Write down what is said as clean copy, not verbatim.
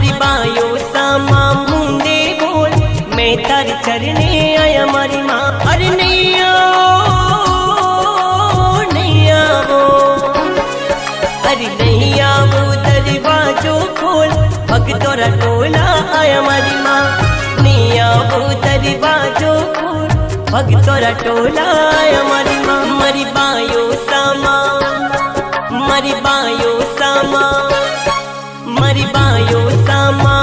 मरी बायो सामा मुंदे बोल मैं तारे चरने आया मरी माँ। अरे नैया वो अरे नैया वो दरवाजो खोल भगतोरा टोला आया मरी माँ। नैया वो दरवाजो खोल भगतोरा टोला आया मरी माँ। मरी बायो सामा मरी बायो सामा मरी बायो सामा